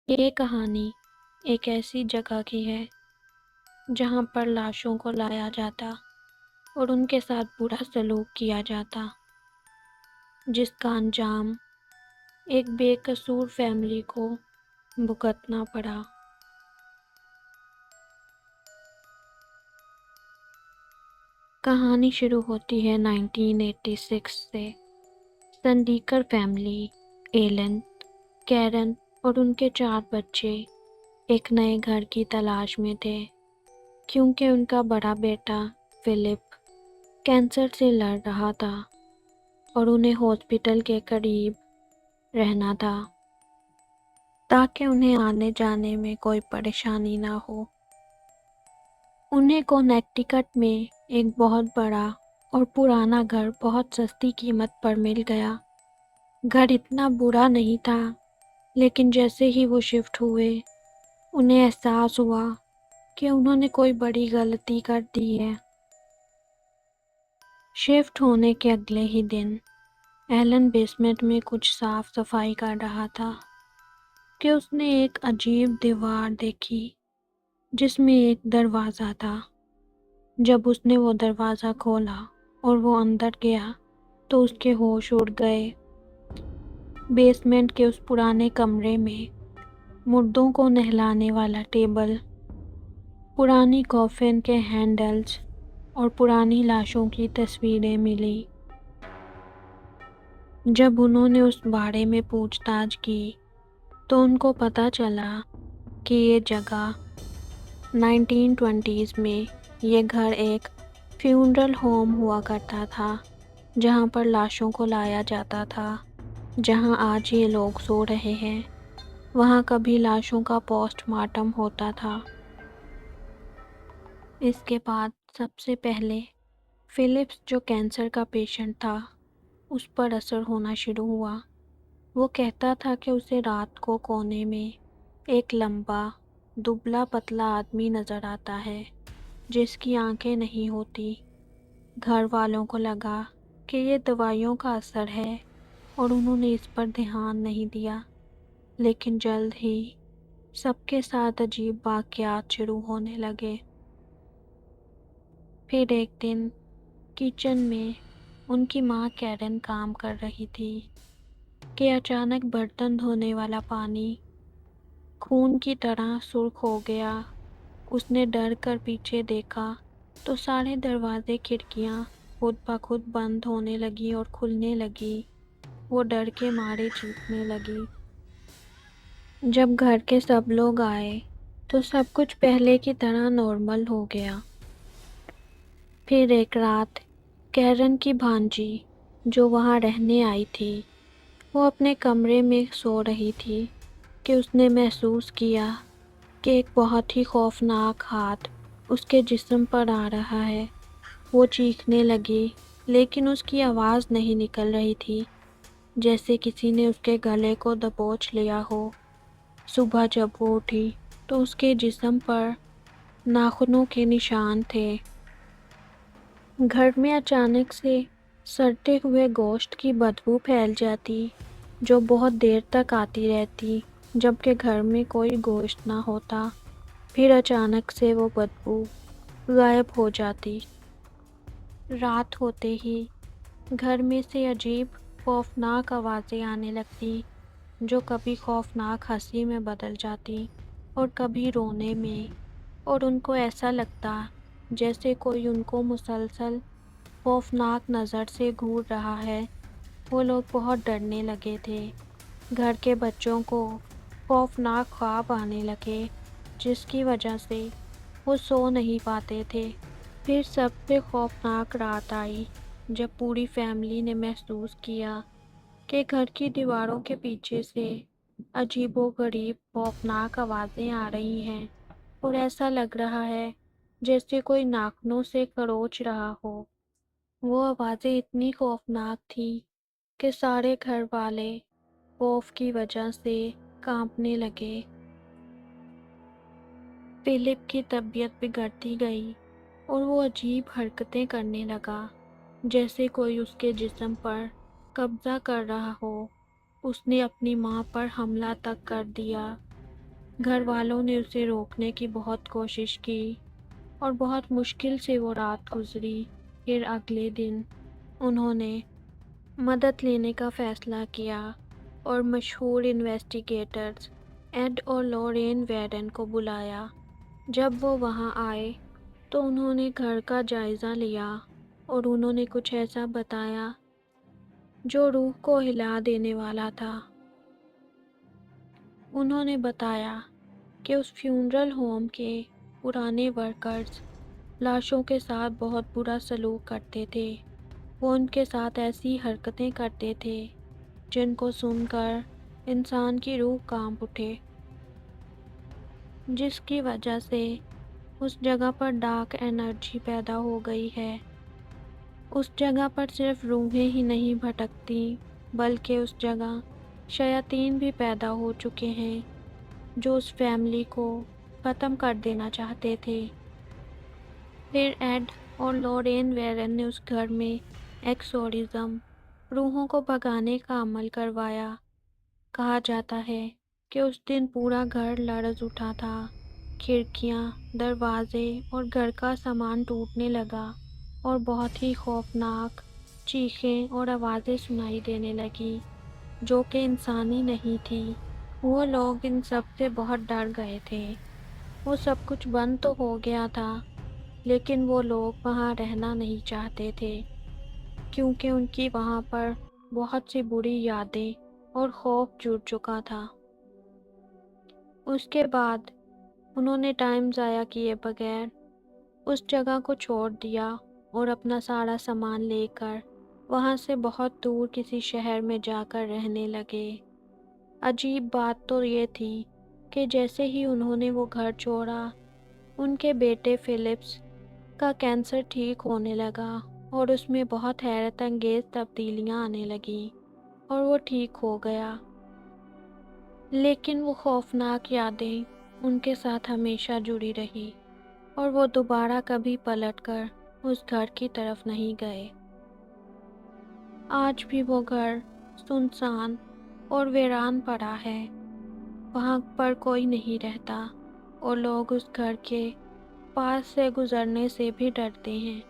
یہ کہانی ایک ایسی جگہ کی ہے جہاں پر لاشوں کو لایا جاتا اور ان کے ساتھ برا سلوک کیا جاتا، جس کا انجام ایک بے قصور فیملی کو بھگتنا پڑا۔ کہانی شروع ہوتی ہے 1986 سے۔ سنڈیکر فیملی، ایلن، کیرن اور ان کے 4 بچے ایک نئے گھر کی تلاش میں تھے، کیونکہ ان کا بڑا بیٹا فلپ کینسر سے لڑ رہا تھا اور انہیں ہاسپٹل کے قریب رہنا تھا تاکہ انہیں آنے جانے میں کوئی پریشانی نہ ہو۔ انہیں کونیکٹیکٹ میں ایک بہت بڑا اور پرانا گھر بہت سستی قیمت پر مل گیا۔ گھر اتنا برا نہیں تھا، لیکن جیسے ہی وہ شفٹ ہوئے، انہیں احساس ہوا کہ انہوں نے کوئی بڑی غلطی کر دی ہے۔ شفٹ ہونے کے اگلے ہی دن ایلن بیسمنٹ میں کچھ صاف صفائی کر رہا تھا کہ اس نے ایک عجیب دیوار دیکھی جس میں ایک دروازہ تھا۔ جب اس نے وہ دروازہ کھولا اور وہ اندر گیا تو اس کے ہوش اڑ گئے۔ بیسمنٹ کے اس پرانے کمرے میں مردوں کو نہلانے والا ٹیبل، پرانی کافن کے ہینڈلز اور پرانی لاشوں کی تصویریں ملی۔ جب انہوں نے اس بارے میں پوچھ تاچھ کی تو ان کو پتہ چلا کہ یہ جگہ 1920s میں یہ گھر ایک فیونرل ہوم ہوا کرتا تھا، جہاں پر لاشوں کو لایا جاتا تھا۔ جہاں آج یہ لوگ سو رہے ہیں، وہاں کبھی لاشوں کا پوسٹ مارٹم ہوتا تھا۔ اس کے بعد سب سے پہلے فلپس، جو کینسر کا پیشنٹ تھا، اس پر اثر ہونا شروع ہوا۔ وہ کہتا تھا کہ اسے رات کو کونے میں ایک لمبا، دبلا پتلا آدمی نظر آتا ہے جس کی آنکھیں نہیں ہوتی۔ گھر والوں کو لگا کہ یہ دوائیوں کا اثر ہے اور انہوں نے اس پر دھیان نہیں دیا، لیکن جلد ہی سب کے ساتھ عجیب واقعات شروع ہونے لگے۔ پھر ایک دن کچن میں ان کی ماں کیرن کام کر رہی تھی کہ اچانک برتن دھونے والا پانی خون کی طرح سرخ ہو گیا۔ اس نے ڈر کر پیچھے دیکھا تو سارے دروازے کھڑکیاں خود بخود بند ہونے لگی اور کھلنے لگی۔ وہ ڈر کے مارے چیخنے لگی۔ جب گھر کے سب لوگ آئے تو سب کچھ پہلے کی طرح نارمل ہو گیا۔ پھر ایک رات کیرن کی بھانجی، جو وہاں رہنے آئی تھی، وہ اپنے کمرے میں سو رہی تھی کہ اس نے محسوس کیا کہ ایک بہت ہی خوفناک ہاتھ اس کے جسم پر آ رہا ہے۔ وہ چیخنے لگی، لیکن اس کی آواز نہیں نکل رہی تھی، جیسے کسی نے اس کے گلے کو دبوچ لیا ہو۔ صبح جب وہ اٹھی تو اس کے جسم پر ناخنوں کے نشان تھے۔ گھر میں اچانک سے سڑتے ہوئے گوشت کی بدبو پھیل جاتی، جو بہت دیر تک آتی رہتی جبکہ گھر میں کوئی گوشت نہ ہوتا۔ پھر اچانک سے وہ بدبو غائب ہو جاتی۔ رات ہوتے ہی گھر میں سے عجیب خوفناک آوازیں آنے لگتی، جو کبھی خوفناک ہنسی میں بدل جاتی اور کبھی رونے میں، اور ان کو ایسا لگتا جیسے کوئی ان کو مسلسل خوفناک نظر سے گھور رہا ہے۔ وہ لوگ بہت ڈرنے لگے تھے۔ گھر کے بچوں کو خوفناک خواب آنے لگے، جس کی وجہ سے وہ سو نہیں پاتے تھے۔ پھر سب سے خوفناک رات آئی جب پوری فیملی نے محسوس کیا کہ گھر کی دیواروں کے پیچھے سے عجیب و غریب خوفناک آوازیں آ رہی ہیں، اور ایسا لگ رہا ہے جیسے کوئی ناخنوں سے کھروچ رہا ہو۔ وہ آوازیں اتنی خوفناک تھیں کہ سارے گھر والے خوف کی وجہ سے کانپنے لگے۔ فلپ کی طبیعت بگڑتی گئی اور وہ عجیب حرکتیں کرنے لگا، جیسے کوئی اس کے جسم پر قبضہ کر رہا ہو۔ اس نے اپنی ماں پر حملہ تک کر دیا گھر والوں نے اسے روکنے کی بہت کوشش کی اور بہت مشکل سے وہ رات گزری۔ پھر اگلے دن انہوں نے مدد لینے کا فیصلہ کیا اور مشہور انویسٹیگیٹرز ایڈ اور لورین ویرن کو بلایا۔ جب وہ وہاں آئے تو انہوں نے گھر کا جائزہ لیا اور انہوں نے کچھ ایسا بتایا جو روح کو ہلا دینے والا تھا۔ انہوں نے بتایا کہ اس فیونرل ہوم کے پرانے ورکرز لاشوں کے ساتھ بہت برا سلوک کرتے تھے۔ وہ ان کے ساتھ ایسی حرکتیں کرتے تھے جن کو سن کر انسان کی روح کانپ اٹھے، جس کی وجہ سے اس جگہ پر ڈارک انرجی پیدا ہو گئی ہے۔ اس جگہ پر صرف روحیں ہی نہیں بھٹکتی بلکہ اس جگہ شیاطین بھی پیدا ہو چکے ہیں جو اس فیملی کو ختم کر دینا چاہتے تھے۔ پھر ایڈ اور لورین ویرن نے اس گھر میں ایکسورسزم، روحوں کو بھگانے کا عمل کروایا۔ کہا جاتا ہے کہ اس دن پورا گھر لرز اٹھا تھا، کھڑکیاں، دروازے اور گھر کا سامان ٹوٹنے لگا اور بہت ہی خوفناک چیخیں اور آوازیں سنائی دینے لگی جو کہ انسانی نہیں تھی۔ وہ لوگ ان سب سے بہت ڈر گئے تھے۔ وہ سب کچھ بند تو ہو گیا تھا لیکن وہ لوگ وہاں رہنا نہیں چاہتے تھے کیونکہ ان کی وہاں پر بہت سی بری یادیں اور خوف جڑ چکا تھا۔ اس کے بعد انہوں نے ٹائم ضائع کیے بغیر اس جگہ کو چھوڑ دیا اور اپنا سارا سامان لے کر وہاں سے بہت دور کسی شہر میں جا کر رہنے لگے۔ عجیب بات تو یہ تھی کہ جیسے ہی انہوں نے وہ گھر چھوڑا، ان کے بیٹے فلپس کا کینسر ٹھیک ہونے لگا اور اس میں بہت حیرت انگیز تبدیلیاں آنے لگیں اور وہ ٹھیک ہو گیا۔ لیکن وہ خوفناک یادیں ان کے ساتھ ہمیشہ جڑی رہی اور وہ دوبارہ کبھی پلٹ کر اس گھر کی طرف نہیں گئے۔ آج بھی وہ گھر سنسان اور ویران پڑا ہے، وہاں پر کوئی نہیں رہتا اور لوگ اس گھر کے پاس سے گزرنے سے بھی ڈرتے ہیں۔